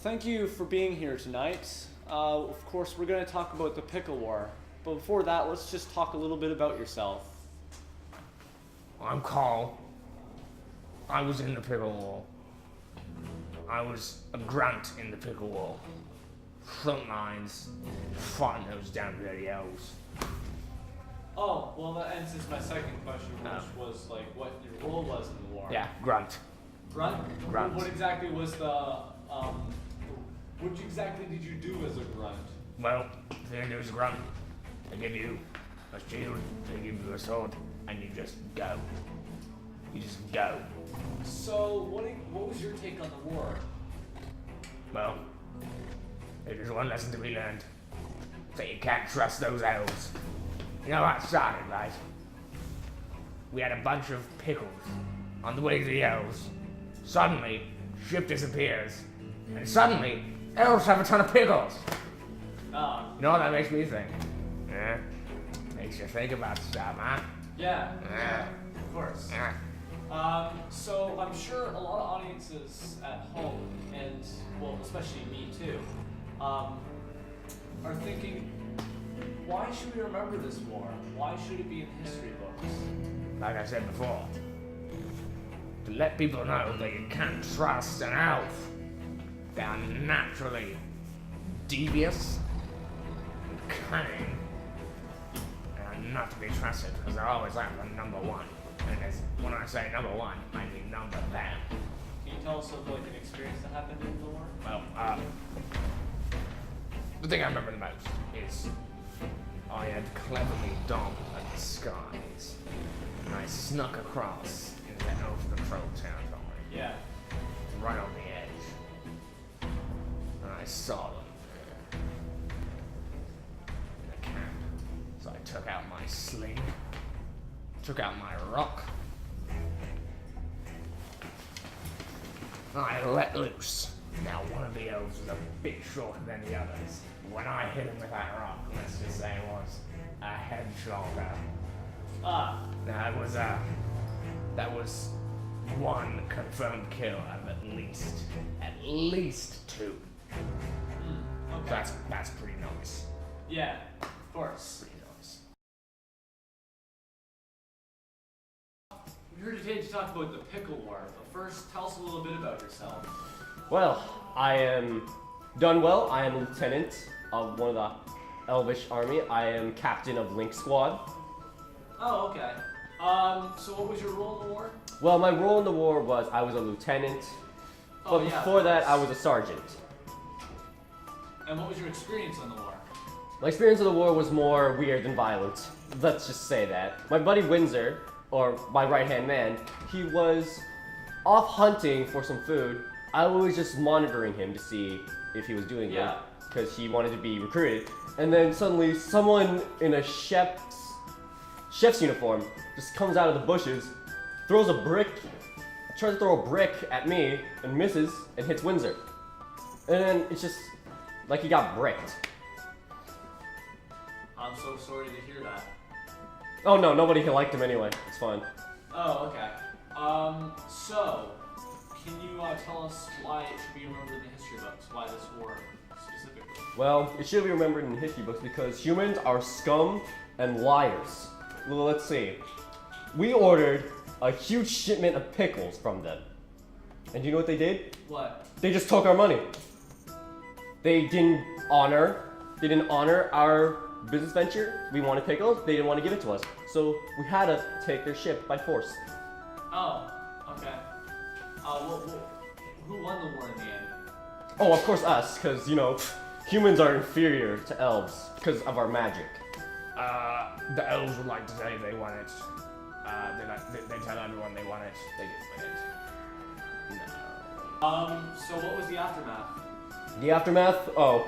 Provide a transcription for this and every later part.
Thank you for being here tonight. Of course, we're going to talk about the Pickle War. But before that, let's just talk a little bit about yourself. I'm Carl. I was in the Pickle War. I was a grunt in the Pickle War. Front lines, fought those damn dirty elves. Oh, well, that answers my second question, which was like what your role was in the war. Yeah, grunt. Grunt? Grunt. What exactly was what exactly did you do as a grunt? Well, the thing is, grunt. They give you a shield, they give you a sword, and you just go. You just go. So, what was your take on the war? Well, there's one lesson to be learned. That you can't trust those elves. You know how it started, right? We had a bunch of pickles on the way to the elves. Suddenly, ship disappears. And suddenly, elves have a ton of pickles. You know what that makes me think? Yeah? Makes you think about stuff, huh? Yeah, of course. So I'm sure a lot of audiences at home, and well, especially me too, are thinking, why should we remember this war? Why should it be in history books? Like I said before, to let people know that you can't trust an elf. They are naturally devious and cunning and are not to be trusted because they're always after number one. And when I say number one, I mean number them. Can you tell us of like an experience that happened in the war? Well, the thing I remember the most is I had cleverly donned a disguise and I snuck across into the elf patrol territory. Yeah. Right on the edge. And I saw them there in the camp. So I took out my sling, took out my rock, and I let loose. Now one of the elves was a bit shorter than the others. When I hit him with that rock, let's just say it was a head shoulder. Now that was one confirmed kill out of at least two. Okay. That's pretty nice. Yeah, of course. Pretty nice. We're here today to talk about the Pickle War, but first, tell us a little bit about yourself. Well, I am Dunwell. I am a lieutenant of one of the elvish army. I am captain of Link Squad. Oh, okay. So what was your role in the war? Well, my role in the war was I was a lieutenant, but before that I was a sergeant. And what was your experience in the war? My experience of the war was more weird than violent. Let's just say that. My buddy Windsor, or my right-hand man, he was off hunting for some food. I was just monitoring him to see if he was doing good, because he wanted to be recruited. And then suddenly, someone in a chef's uniform just comes out of the bushes, tries to throw a brick at me, and misses, and hits Windsor. And then it's just like he got bricked. I'm so sorry to hear that. Oh no, nobody liked him anyway. It's fine. Oh, okay. So, can you tell us why it should be remembered in the history books? Why this war specifically? Well, it should be remembered in the history books because humans are scum and liars. Well, let's see. We ordered a huge shipment of pickles from them. And you know what they did? What? They just took our money. They didn't honor our business venture. We wanted pickles. They didn't want to give it to us. So we had to take their ship by force. Oh, okay. Who won the war in the end? Oh, of course us, because, you know, humans are inferior to elves because of our magic. The elves would like to say they won it. They tell everyone they won it. They didn't win it. No. So what was the aftermath? The aftermath? Oh,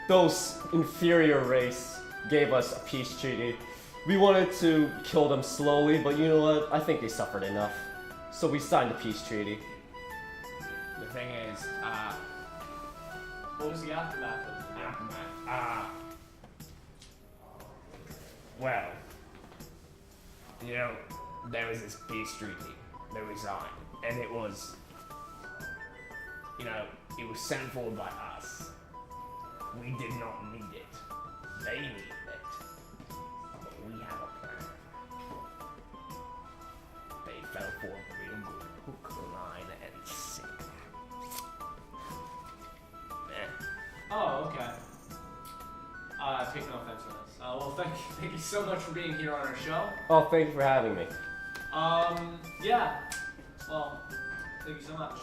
those inferior race gave us a peace treaty. We wanted to kill them slowly, but you know what? I think they suffered enough. So we signed the peace treaty. The thing is, what was the aftermath of the aftermath? Well, you know, there was this peace treaty that we signed, and it was You know, it was sent for by us. We did not need it. They needed it. But we have a plan. They fell for it real good. Hook, line, and sinker. Oh, okay. I take no offense to this. Well, thank you so much for being here on our show. Oh, thank you for having me. Yeah. Well, thank you so much.